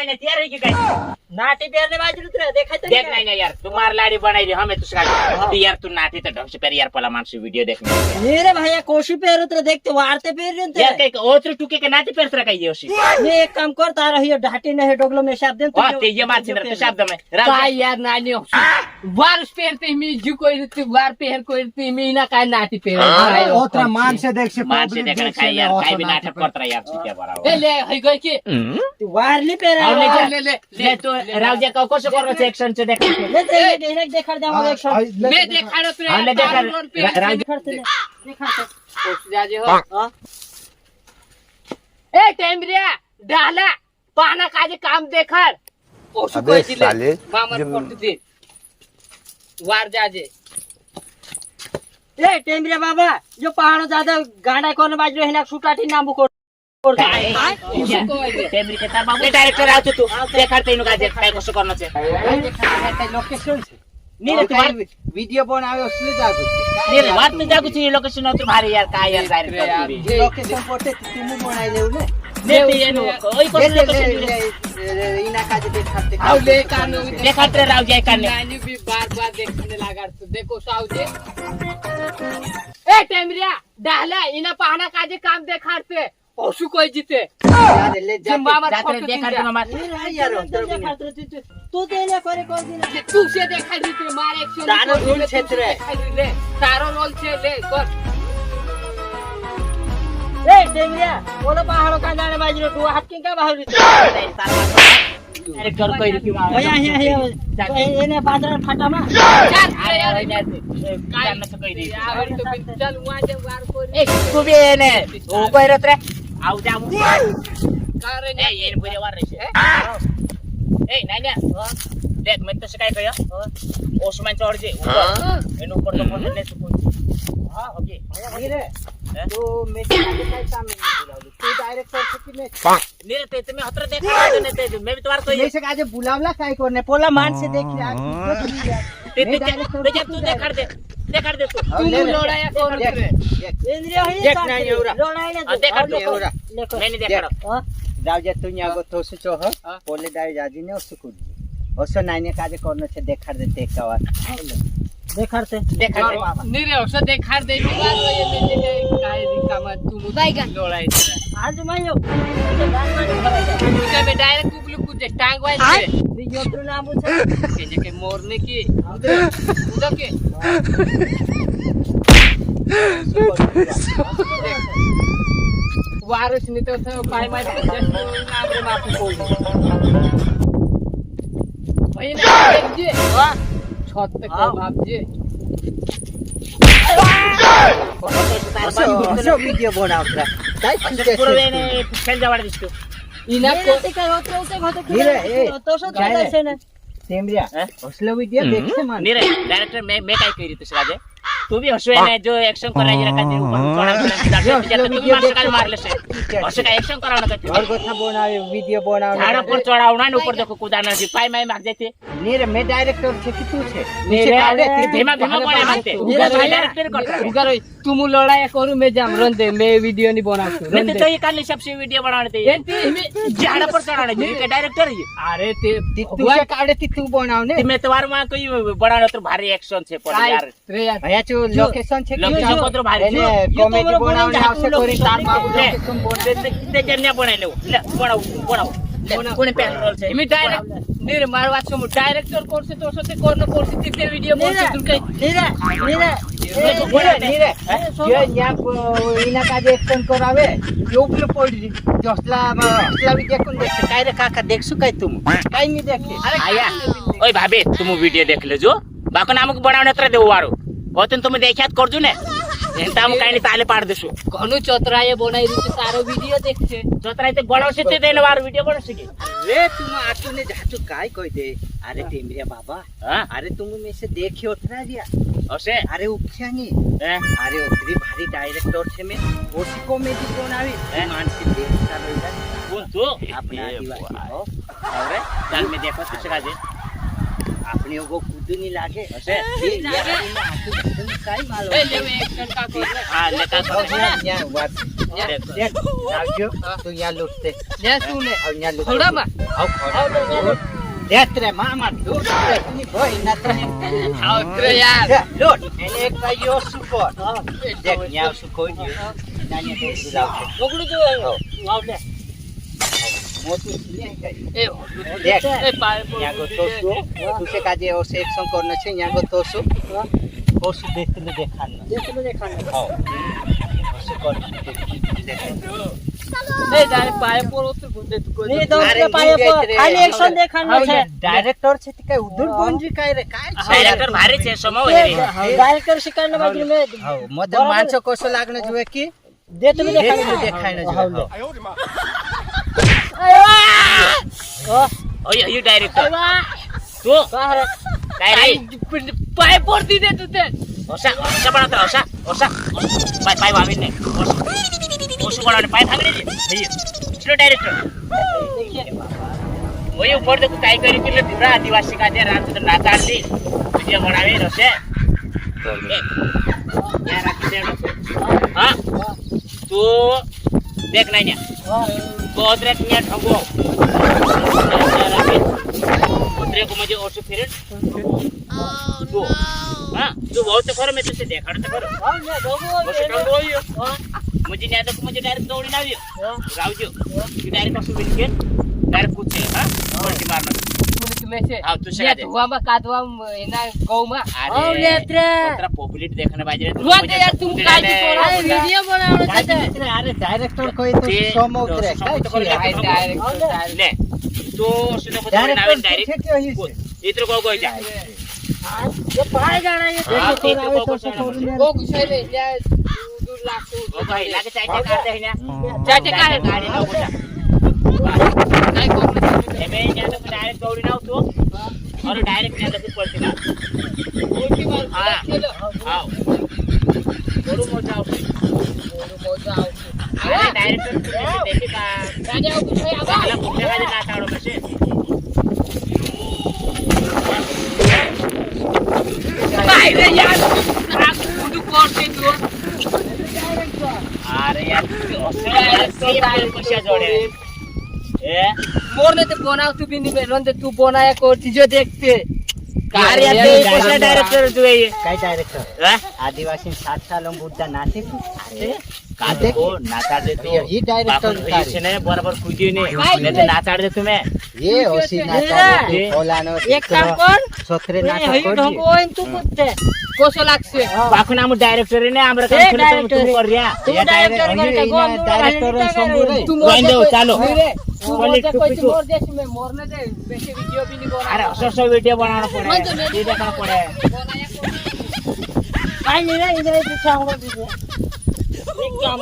नहीं तैयार है कि कहीं नाटी पेरने बाजू उतरे देखा तो देख नहीं यार तुम्हार लाड़ी बनाई दी हमें तो यार तू नाटी तो ढंग से कर यार पहला मानसी वीडियो देखने मेरे भैया कोशी पेर उतरे देखते वारते पेर रहे यार कहीं ओत्र टुके के नाटी पेर रखा ओसी मैं एक काम कर तारा हियो ढाटी नहीं डोगलो में शाप दे हां ते ये मार छिंद्र तो शब्द में काय यार नानी वार पेरते मी जु कोई रीति वार पेर कोई रीति मी ना काय नाटी पेर ओतरा मान से देख से मान से देखना खाई यार काय भी नाटक करत रहा यार छुट्टिया बराबर ले हई गई के तू वार नहीं पेर ले तो रावजा का कोसो करो सेक्शन से देख ले डायरेक्ट देखा जाओ एक मैं देखाड़ो पे हमने देखा रावजा देखा कोस जाजे हो ए टेमरिया डाला पाना काजे काम देखर ओसु कोई दिले मामर कोट दे वार जाजे ए टेमरिया बाबा जो पहाड़ो ज्यादा गाड़ा कोन बाजू है ना छुटाटी नाम को टेमरी के तार बाबू डायरेक्टर आते तू देखाते इनु काजे काय कोसो करनो छे लोकेशन से नीरे तुम्हार वीडियो बनावे उसले जागो नीरे बात में जागु छी लोकेशन अत्र भारी यार काय यार डायरेक्टर लोकेशन पोटे तुम बनाई लेउ ने ने एनु ओई कोसो लोकेशन इना काजे देखाते आउ ले कानो देखाते रावजा काने नानी भी बार-बार देखने लगा तो देखो साउजे ए टेमरिया डाला इना पाना काजे काम देखाते ओसु कोई जीते यार ले जा मामर जाते फोटो देखाते मामा यार तू तेरे करे कोन दिन तू से देखा दी तू मार एक्शन तारो रोल क्षेत्र ले तारो रोल छे ले कर ए टेमरिया बोलो पहाड़ो का जाने बाजू तू हाथ के का बाहर डायरेक्टर कोई रुकी भैया है एने बादर फटा मा चल यार काय न सकै दी आवरी तो चल वहां जे वार को ए तू भी ने ओ कोई रत रे आउ जा मु करे ए ये पुरे वार रे ए नाही ना देख मैं तो काय कयो ओसमान चढ़ जे एनु ऊपर तो फोन ने सुकून हां ओके नीरे तो मैं काय काम नहीं बुलावली तू डायरेक्टर से कि मैं नीरे ते तुम्हें हत्र देखा ने ते मैं भी तुम्हार तो मैं से काजे बुलावला काय करने पोला मान से देख ते तू देखा दे तू तू लड़ाया कौन रे इंद्रिया है देख नहीं औरा लड़ाई ने देखा दे औरा मैंने देखा जाव जे तू न्यागो तो सुचो हो पोले दाई जाजी ने उसको ओसो नाइने काजे करने से देखा देते कवा देखते देखा नीरे ओसे देखा दे बार ये मेले काय रिकामा तू मुदाईगा लड़ाई आज मैं यो गान में खड़ा मुझे में डायरेक्ट कुकलू कुछ टांग वाई दे दी योत्र नाम छे के के मोरने की उधर के वारस नहीं तो थे पाई मार नाम रे माफी बोल भाई ना जे छत पे को बाप जे ओसो वीडियो बनावला दाई पूरा ने खेल जावाड़ दिसतो इना को काय होते नीरे ए तो सो कैसे ने तेमरिया ओसलो वीडियो देखे मान नीरे डायरेक्टर मैं काय करी तो राजे तू भी हसवे ने जो एक्शन कराई जरा का ऊपर चढ़ा तू मार सकाल मार ले से हसे का एक्शन करावना करते और गोथा बनावे वीडियो बनावे झाड़ पर चढ़ावना ने ऊपर देखो कूदाना जी पाई माई मार देते नीरे मैं डायरेक्टर छे कि तू छे नीरे धीमा धीमा बने मारते नीरे भाई डायरेक्टर कर उगर तुम लड़ाई करू मैं जाम रन दे मैं वीडियो नहीं बनाऊ मैं तो ये काली सबसे वीडियो बनाने थे एंटी झाड़ पर चढ़ाने जी के डायरेक्टर ही अरे ते तू से काड़े तू बनावने मैं तुम्हारे वहां कोई बनाने तो भारी एक्शन छे पर यार रे यार भैया जो लोकेशन छे लोकेशन पत्र भारी ने कॉमेडी बनावने आवश्यक कोरी तार बाबू लोकेशन बोलते ते जन्या बनाई ले बनाओ कोने पे रोल छे मी डायरेक्ट नीरे मारवा छो डायरेक्टर कोर्स तो सोते कोन कोर्स ते वीडियो बोल तुम कई नीरे ये या इना काजे एक्शन करावे यो उपले पड़ी जसला वीडियो कोन देखे काय रे काका देखसु काय तुम काय नहीं देखे अरे आया ओए भाभी तुम वीडियो देख ले जो बाको नामक बनावने त्र देव वारो होतन तुम देखियात करजु ने एंता हम काई नहीं ताले पाड़ देसु घनु चतराए बनाई रीते तारो वीडियो देखछे चतराई ते बड़ो से ते देने वार वीडियो बनो सके रे तुम आटू ने जाचू काय कह दे अरे टेमरिया बाबा हां अरे तुम में से देखियो उतरा दिया ओसे अरे उपछानी अरे ओतरी भारी डायरेक्टर छे में ओसी कॉमेडी बनावी मानसी देखता रहता कौन तू अपना आदिवासी हो अरे चल मैं देखो कुछ का दे अपने वो खुद नहीं लागे ओसे ये यार इन आटू तुम काय मालूम ले एक्शन का कर हां लेता या बात देख सावजो तू यहाँ लुटते ને શું ને अब यहाँ लुटते થોડામાં आओ खोड़ा देख रे मामा लूट रे तू भाई ना तो આવત્ર યાર लूट એને એક કયો સુકોર દેખ ન્યા સુકોઈ ગયો નાની તો ગુલાબ ઢોકળું જોવે વાવ લે મોટું લે કઈ એ દેખ એ પાય ન્યા ગો તોસુ તું से काजे और से एक्शन करना છે ન્યા ગો તોસુ તોસુ દેખને દેખાનો દેખને દેખાને आओ ઓસે કોર એ તારે પાય પર ઉતર ગુંડે તું કોઈ ની દોસ્ત પાયે પર ખાલી એક્શન દેખાડનો છે डायरेक्टर છે તે કઈ ઉધર બોંજી કાઈ રે કાઈ ડાયરેક્ટર ભારે છે સમો ડાયરેક્ટર શિકારના બાજુ મે हां मदन माणसो कोसो लागणं जुए की દે તમે દેખાડને દેખાડનો દેખાડणं जुए ઓય ઓય ડાયરેક્ટર તું બાહર ડાયરેક્ટ પાય પર દીધે તું તે ઓસા ઓસા બનાવતા ઓસા પાય પાય વાવી ને ઓસું બનાવને પાય ભાગડી દે ભઈ ચલો ડાયરેક્ટર ઓય ઉપર તો કાઈ કરી કે પૂરા આદિવાસી કાજે રાત તો નાતા દી વિડિયો બનાવે રસે યાર રાખી દે હા તો દેખ ના ન્યા ગોદરે ન્યા ઠગો ગોદરે को मुझे और से फिर तो हां जो बहुत खरो मैं तुझे देखाड़ तो खरो હા મે ઢોકળું बस ठंडो होयो मुझे नहीं आता मुझे डायरेक्ट दौड़ी ना आवियो रावजो कि डायरेक्ट कसु बिल के डायरेक्ट पूछे हां पलटी मारना મુનિક મે છે હા, તું ને શેકા દે. ધોવામાં કાઢવામાં એના ગૌમાં આવ લેત્રે तेरा पॉपुलेट देखने बाजरे રોજ યાર તું કાઢી આ છોડા વિડિયો બનાવવાનો છે તે. अरे डायरेक्टर कोई तो તે- सोमो उतरे તો સોમો તો કરી काय લે. ડાયરેક્ટ ले तो सुनो को नावे डायरेक्टर डायरेक्ट ठीक है ये इत्र को गई जा એ પાય જાણે એ હા, દેખો તે તો કોકો છે. ઓ ગુસાઈ લે ત્યાં દૂર લાગતું ओ भाई लागे चाय काट दे ने ચાચે કાઢે गाड़ी ना बोला કાઈ કોક નથી ए बे या तो डायरेक्ट दौड़ी ना तो और डायरेक्ट ना तो पलटी ना ઉલટી માર હા. ખેલો आओ थोड़ो मजा आवશે બોલું મોજા આવશે अरे डायरेक्ट देखी का રાજા આવું ગુસાઈ આવા આલા પૂછે કાજે ના તાડો કશે ભાઈ રે યાર આ કુડું કોરતે તું अरे यार ऑस्ट्रेलिया पैसा जोड़े ए મોરને તે બનાવતું બી નહીં રોંદે તું બનાયા કોરતી જો देखते कार्य पे पैसा डायरेक्टर जो है ये काय डायरेक्टर हैं आदिवासी 7 सालों बुद्धा नाते को अरे कादे को नाचाड़ दे तो ये डायरेक्टर बापन ने बराबर कूदी ने नहीं तो नाचाड़ दे तुम्हें ये ओसी नाता ये ओलानो એક કામ કર सोत्रे એ नाता હઈ कोडी ઢોકો હોય ને તું પૂછતે કોસો લાગશે बाकू नाम डायरेक्टर ने हमरा ए, काम डायरेक्टर तू कर रिया તું ये ડાયરેક્ટર डायरेक्टर કરે ગો ये डायरेक्टर सोमो रे તું વાઈ દેવ, ચાલો. રે તું બોલે મોરને તું કોઈ પીછું. મોર દેશ મે મોરને દે બેસે વિડિયો બી નહીં अरे બનાવતો असो वीडियो बनाना વાંધો पड़े નહીં. ये देखना पड़े બનાયા કોણ કાઈ નહીં રે ઇને પૂછા હું દીધે એક કામ